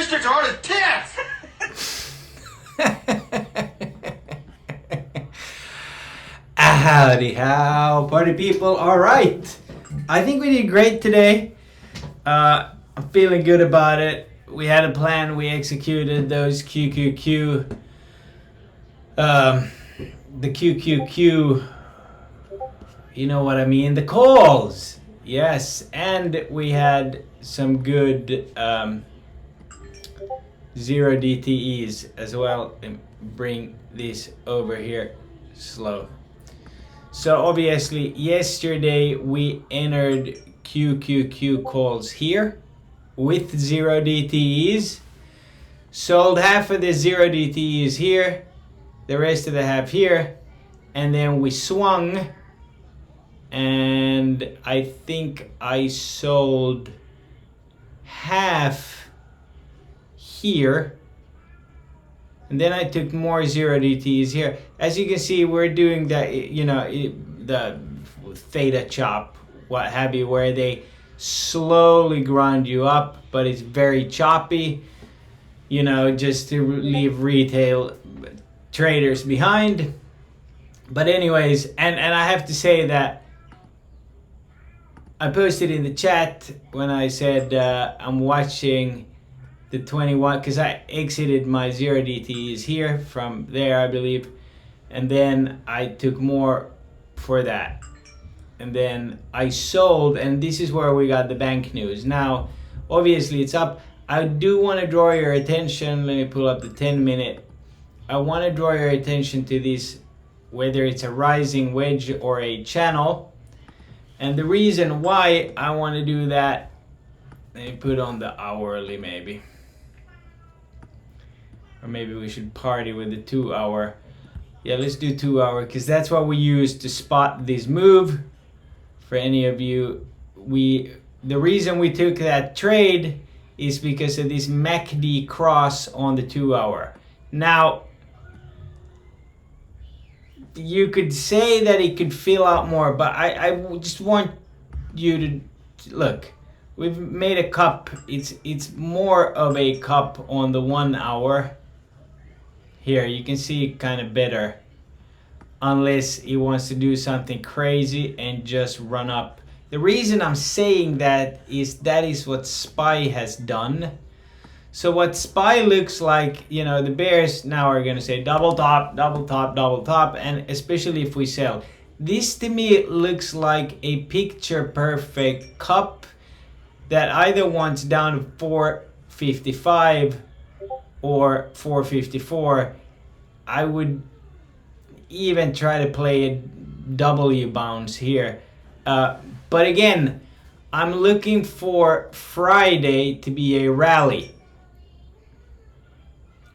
districts are the tits! Howdy how, party people. All right. I think we did great today. I'm feeling good about it. We had a plan. We executed those QQQ. The QQQ. You know what I mean? The calls. Yes. And we had some good zero DTEs as well. And bring this over here slow. So obviously yesterday we entered QQQ calls here with zero DTEs. Sold half of the zero DTEs here, the rest of the half here, and then we swung, and I think I sold half here. And then I took more zero DTs here. As you can see, we're doing the, the theta chop, what have you, where they slowly grind you up, but it's very choppy, just to leave retail traders behind. But anyways, and I have to say that I posted in the chat when I said I'm watching the 21, because I exited my zero DTs here from there, I believe, and then I took more for that, and then I sold, and this is where we got the bank news. Now obviously it's up. I do want to draw your attention, let me pull up the 10-minute. I want to draw your attention to this, whether it's a rising wedge or a channel, and the reason why I want to do that, let me put on the hourly maybe. Or maybe we should party with the 2 hour. Yeah, let's do 2 hour, because that's what we use to spot this move. For any of you, the reason we took that trade is because of this MACD cross on the 2 hour. Now, you could say that it could fill out more, but I just want you to look. We've made a cup. It's more of a cup on the 1 hour. Here, you can see it kind of better, unless he wants to do something crazy and just run up. The reason I'm saying that is what SPY has done. So what SPY looks like, the bears now are going to say double top, double top, double top, and especially if we sell. This to me looks like a picture perfect cup that either wants down to 455 or 454. I would even try to play a W bounce here. But again, I'm looking for Friday to be a rally.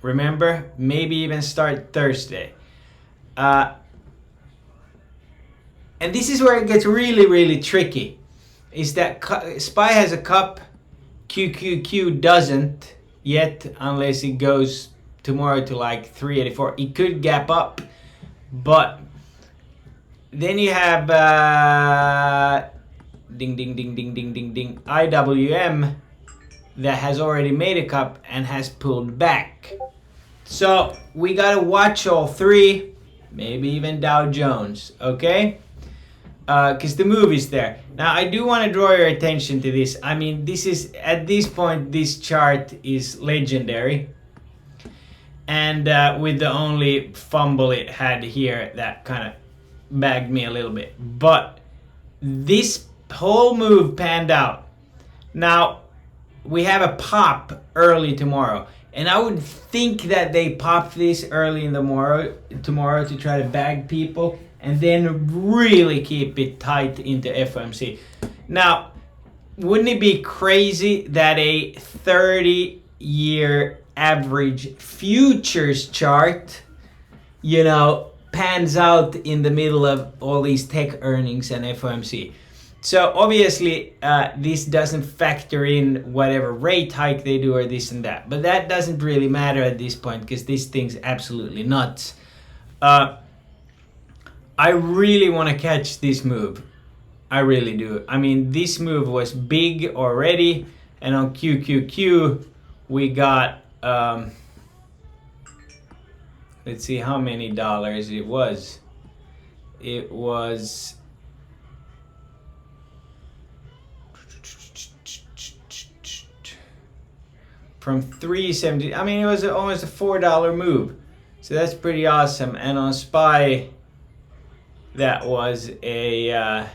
Remember, maybe even start Thursday. And this is where it gets really, really tricky. Is that SPY has a cup, QQQ doesn't yet, unless it goes tomorrow to like 384. It could gap up, but then you have ding ding ding ding ding ding ding IWM that has already made a cup and has pulled back. So we gotta watch all three, maybe even Dow Jones, okay? Because the move is there. Now I do want to draw your attention to this. I mean, this is, at this point, this chart is legendary. And with the only fumble it had here, that kind of bagged me a little bit. But this whole move panned out. Now, we have a pop early tomorrow. And I would think that they popped this early in the tomorrow to try to bag people and then really keep it tight into FOMC. Now, wouldn't it be crazy that a 30-year average futures chart, pans out in the middle of all these tech earnings and FOMC? So obviously this doesn't factor in whatever rate hike they do or this and that, but that doesn't really matter at this point because this thing's absolutely nuts. I really want to catch this move. I really do. I mean, this move was big already, and on QQQ we got let's see how many dollars it was. It was from 370. I mean, it was almost a $4 move, so that's pretty awesome. And on SPY, that was a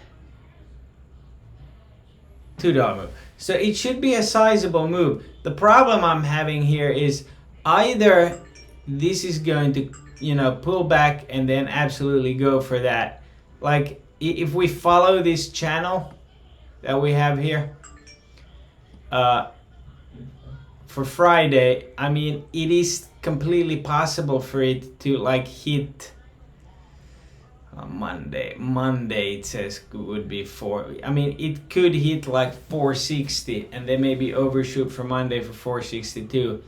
$2 move. So it should be a sizable move. The problem I'm having here is either this is going to, you know, pull back and then absolutely go for that. Like if we follow this channel that we have here for Friday, I mean, it is completely possible for it to like hit Monday it says would be 4. I mean, it could hit like 460 and then maybe overshoot for Monday for 462.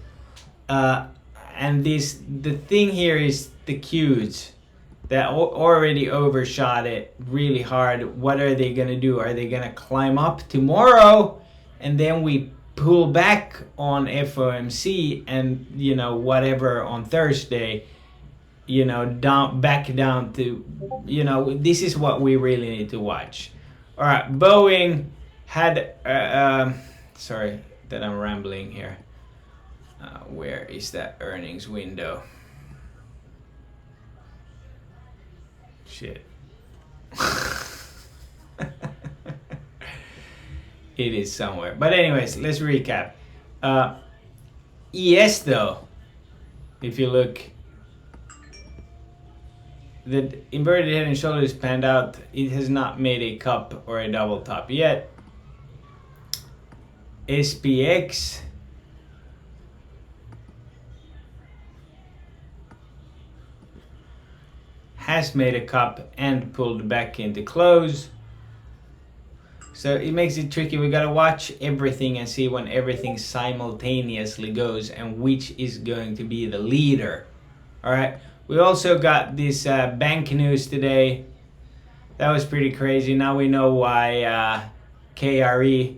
And the thing here is the Qs that already overshot it really hard. What are they gonna do? Are they gonna climb up tomorrow and then we pull back on FOMC and, you know, whatever on Thursday, you know, back down to, you know, this is what we really need to watch. All right, Boeing had, sorry that I'm rambling here. Where is that earnings window? Shit. It is somewhere. But anyways, let's recap. ES though, if you look, the inverted head and shoulders panned out. It has not made a cup or a double top yet. SPX has made a cup and pulled back into close. So it makes it tricky. We gotta watch everything and see when everything simultaneously goes and which is going to be the leader. All right. We also got this bank news today. That was pretty crazy. Now we know why KRE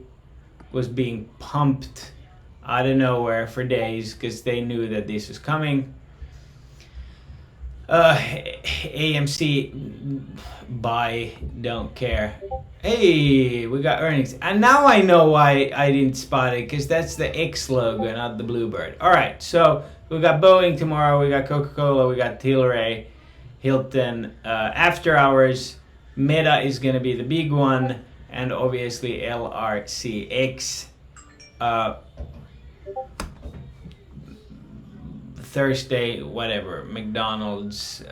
was being pumped out of nowhere for days, because they knew that this was coming. AMC, buy, don't care. Hey, we got earnings. And now I know why I didn't spot it, because that's the X logo, not the Bluebird. All right, so we got Boeing tomorrow, we got Coca-Cola, we got Tilray, Hilton, after hours. Meta is going to be the big one, and obviously LRCX. Thursday, whatever, McDonald's,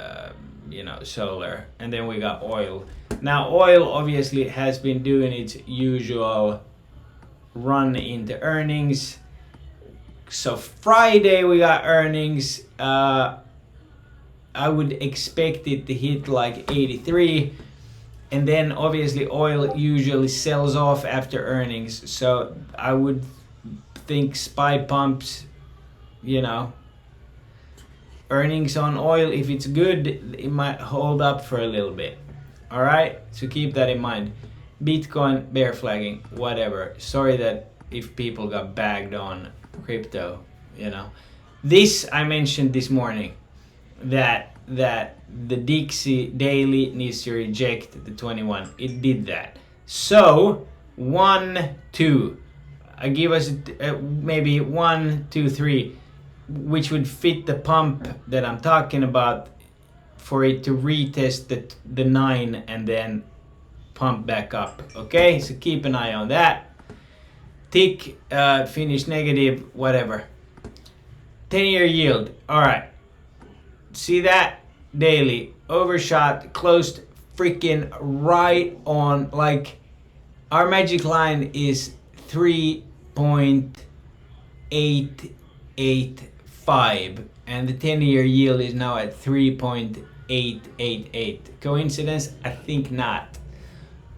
you know, solar, and then we got oil. Now, oil obviously has been doing its usual run into earnings. So Friday we got earnings. I would expect it to hit like 83, and then obviously oil usually sells off after earnings. So I would think SPY pumps, you know, earnings on oil, if it's good, it might hold up for a little bit. All right, so keep that in mind. Bitcoin bear flagging, whatever. Sorry that if people got bagged on crypto, you know. This I mentioned this morning, that the Dixie daily needs to reject the 21. It did that. So 1, 2, I give us maybe 1, 2, 3, which would fit the pump that I'm talking about, for it to retest the 9 and then pump back up. Okay, so keep an eye on that. Tick, finish negative, whatever. 10-year yield. All right, see that daily overshot, closed freaking right on, like, our magic line is 3.885, and the 10-year yield is now at 3.888. Coincidence? I think not.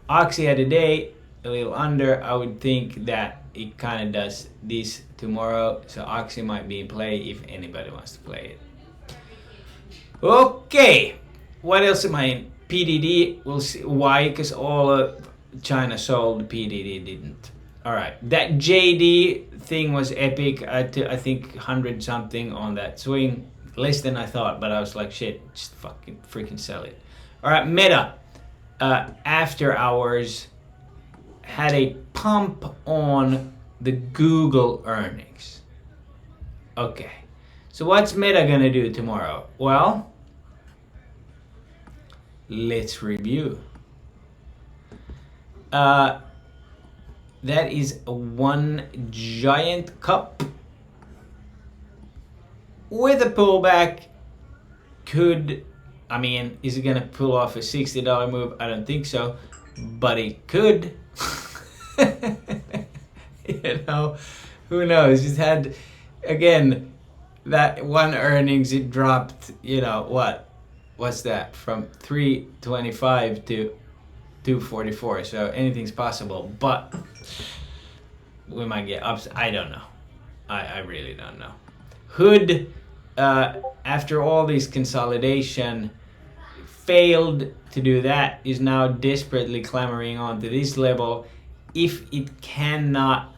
Oxy had a day a little under. I would think that it kind of does this tomorrow, so Oxy might be in play if anybody wants to play it. Okay, what else am I in? PDD, we'll see why, because all of China sold, PDD didn't. All right, that JD thing was epic. I think 100 something on that swing, less than I thought, but I was like, shit, just fucking freaking sell it. All right, Meta, after hours, had a pump on the Google earnings. Okay, so what's Meta gonna do tomorrow? Well, let's review. That is one giant cup with a pullback. Is it gonna pull off a $60 move? I don't think so, but it could. Who knows? It had, again, that one earnings, it dropped, what's that, from 325 to 244, so anything's possible, but we might get ups. I don't know. I really don't know. Hood, after all this consolidation, failed to do that, is now desperately clamoring on to this level. If it cannot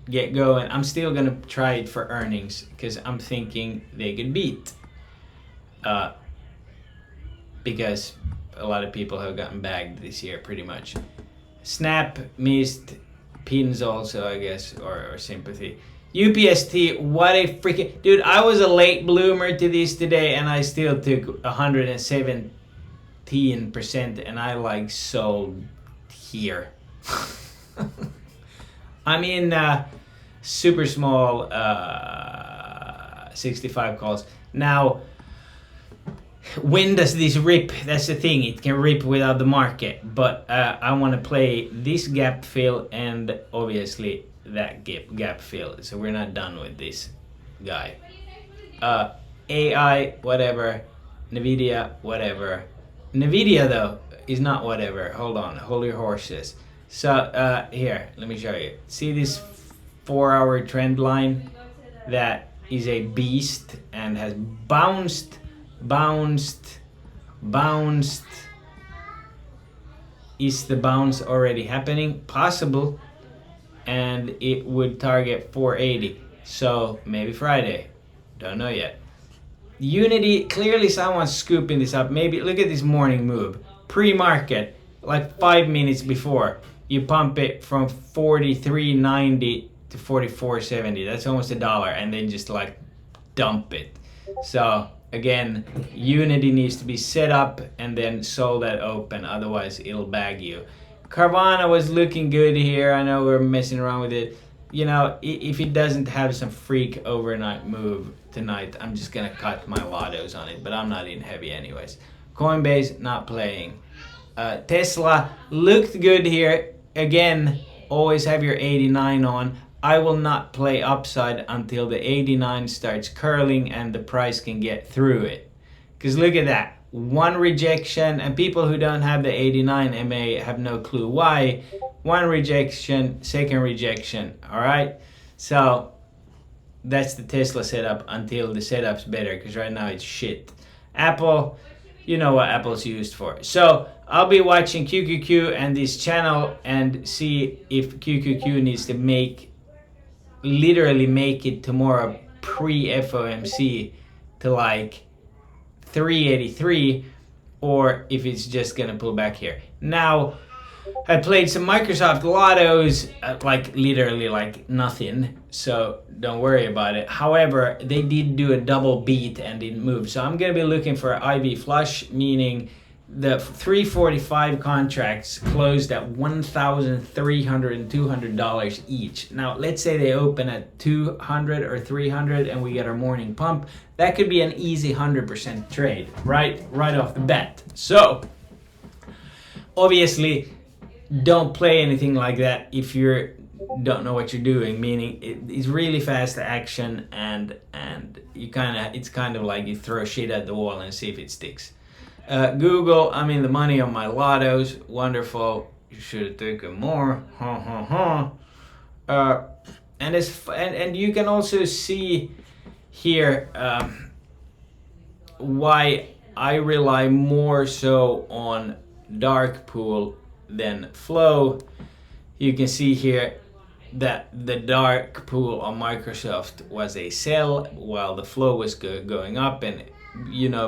get going, I'm still gonna try it for earnings because I'm thinking they could beat, because a lot of people have gotten bagged this year pretty much. Snap missed, pins also, I guess, or sympathy. UPST, what a freaking dude. I was a late bloomer to this today and I still took 117%, and I sold here. I'm in super small 65 calls. Now, when does this rip? That's the thing, it can rip without the market, but I want to play this gap fill and obviously that gap fill, so we're not done with this guy. AI, whatever. Nvidia, whatever. Nvidia though is not whatever. Hold on, hold your horses. So here, let me show you. See this 4-hour trend line? That is a beast and has bounced. Is the bounce already happening? Possible. And it would target 480. So maybe Friday. Don't know yet. Unity, clearly someone's scooping this up. Maybe look at this morning move. Pre-market, like 5 minutes before, you pump it from 43.90 to 44.70. That's almost $1, and then just dump it. So again, Unity needs to be set up and then sold at open, otherwise it'll bag you. Carvana was looking good here. I know we're messing around with it. If it doesn't have some freak overnight move tonight, I'm just gonna cut my lottos on it, but I'm not in heavy anyways. Coinbase, not playing. Tesla looked good here. Again, always have your 89 on. I will not play upside until the 89 starts curling and the price can get through it. Because look at that. One rejection, and people who don't have the 89 MA have no clue why. One rejection, second rejection, all right? So that's the Tesla setup until the setup's better, because right now it's shit. Apple, you know what Apple's used for. So I'll be watching QQQ and this channel and see if QQQ needs to literally make it tomorrow pre-FOMC to 383, or if it's just gonna pull back here. Now, I played some Microsoft Lottos, literally nothing, so don't worry about it. However, they did do a double beat and didn't move, so I'm gonna be looking for IV flush, meaning the 345 contracts closed at $1,300 and $200 each. Now, let's say they open at 200 or 300 and we get our morning pump. That could be an easy 100% trade, right off the bat. So, obviously, don't play anything like that if you don't know what you're doing, meaning it's really fast action and it's kind of like you throw shit at the wall and see if it sticks. Google, I'm in the money on my lottos. Wonderful. You should have taken more. And you can also see here why I rely more so on dark pool than flow. You can see here that the dark pool on Microsoft was a sell while the flow was going up. And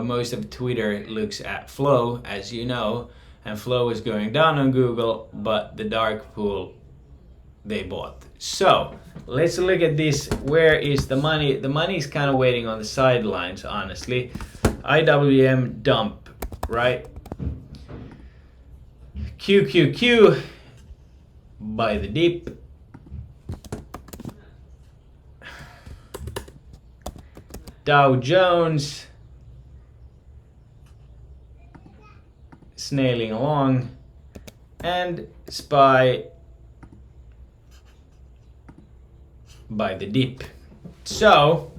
most of Twitter looks at flow, as you know, and flow is going down on Google, but the dark pool they bought. So let's look at this. Where is the money? The money is kind of waiting on the sidelines, honestly. IWM dump, right? QQQ by the dip. Dow Jones snailing along, and SPY by the dip. So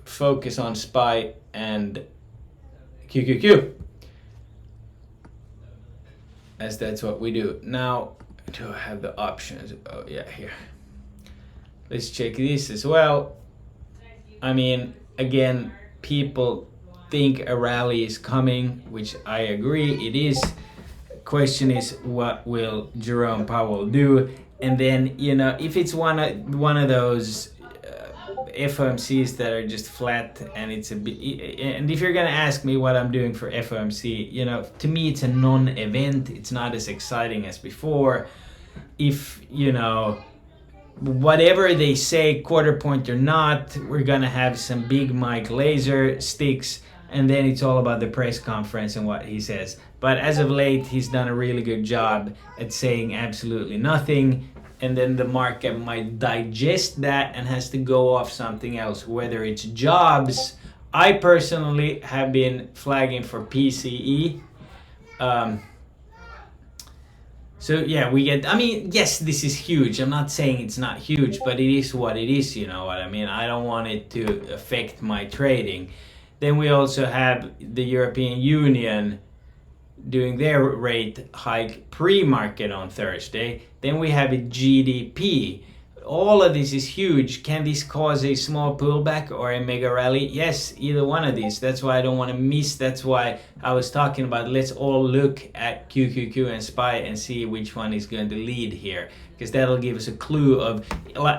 focus on SPY and QQQ, as that's what we do. Now, do I have the options? Oh yeah, here. Let's check this as well. I mean, again, people think a rally is coming, which I agree it is. Question is, what will Jerome Powell do? And then, if it's one of those FOMCs that are just flat, and it's a bit, and if you're gonna ask me what I'm doing for FOMC, to me it's a non-event. It's not as exciting as before. If whatever they say, quarter point or not, we're gonna have some big Mike laser sticks, and then it's all about the press conference and what he says. But as of late, he's done a really good job at saying absolutely nothing, and then the market might digest that and has to go off something else, whether it's jobs. I personally have been flagging for PCE. So yeah, yes, this is huge. I'm not saying it's not huge, but it is what it is, you know what I mean? I don't want it to affect my trading. Then we also have the European Union doing their rate hike pre-market on Thursday. Then we have a GDP. All of this is huge. Can this cause a small pullback or a mega rally? Yes, either one of these. That's why I don't want to miss. That's why I was talking about, let's all look at QQQ and SPY and see which one is going to lead here, because that'll give us a clue of,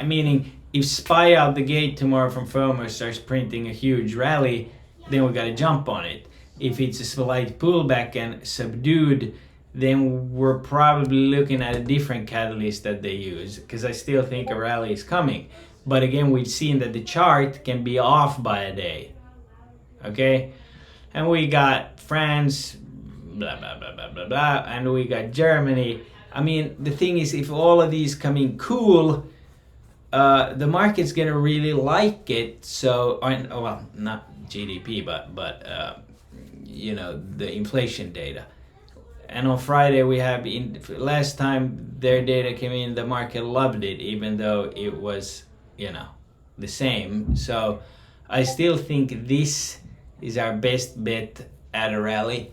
meaning if SPY out the gate tomorrow from FOMO starts printing a huge rally, then we got to jump on it. If it's a slight pullback and subdued, then we're probably looking at a different catalyst that they use, because I still think a rally is coming. But again, we've seen that the chart can be off by a day. Okay? And we got France, blah, blah, blah, blah, blah, blah, and we got Germany. I mean, the thing is, if all of these come in cool, the market's gonna really like it. So, well, not GDP, but the inflation data. And on Friday we have, last time their data came in, the market loved it, even though it was, the same. So I still think this is our best bet at a rally,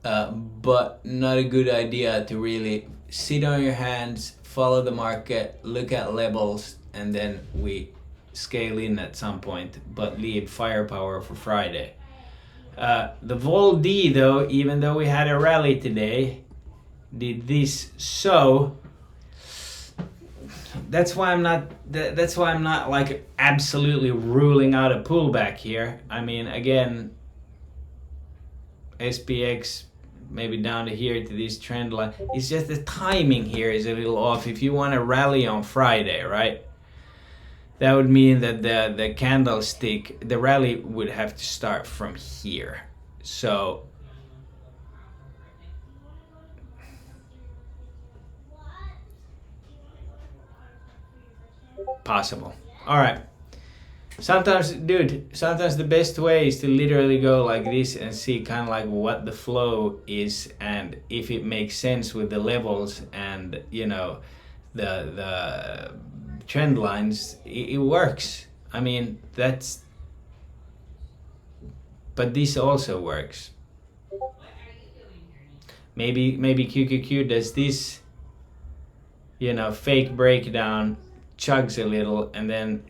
but not a good idea to really sit on your hands, follow the market, look at levels, and then we scale in at some point, but leave firepower for Friday. The Vol D, though, even though we had a rally today, did this. So that's why I'm not like absolutely ruling out a pullback here. I mean, again, SPX maybe down to here to this trend line. It's just the timing here is a little off. If you want to rally on Friday, right? That would mean that the candlestick, the rally would have to start from here. So possible. All right. Sometimes the best way is to literally go like this and see kind of like what the flow is, and if it makes sense with the levels and the trend lines, it works. I mean, but this also works. Maybe QQQ does this, fake breakdown, chugs a little, and then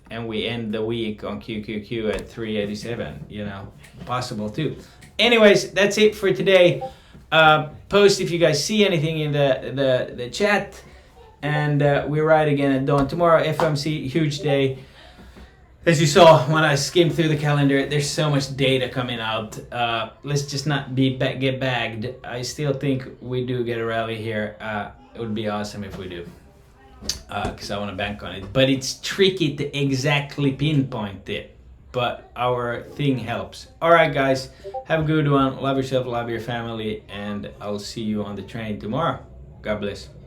and we end the week on QQQ at 387, possible too. Anyways, that's it for today. Post if you guys see anything in the chat. And we ride again at dawn tomorrow. FMC, huge day. As you saw when I skimmed through the calendar, there's so much data coming out. Let's just not get bagged. I still think we do get a rally here. It would be awesome if we do, because I want to bank on it. But it's tricky to exactly pinpoint it. But our thing helps. All right, guys, have a good one. Love yourself, love your family, and I'll see you on the train tomorrow. God bless.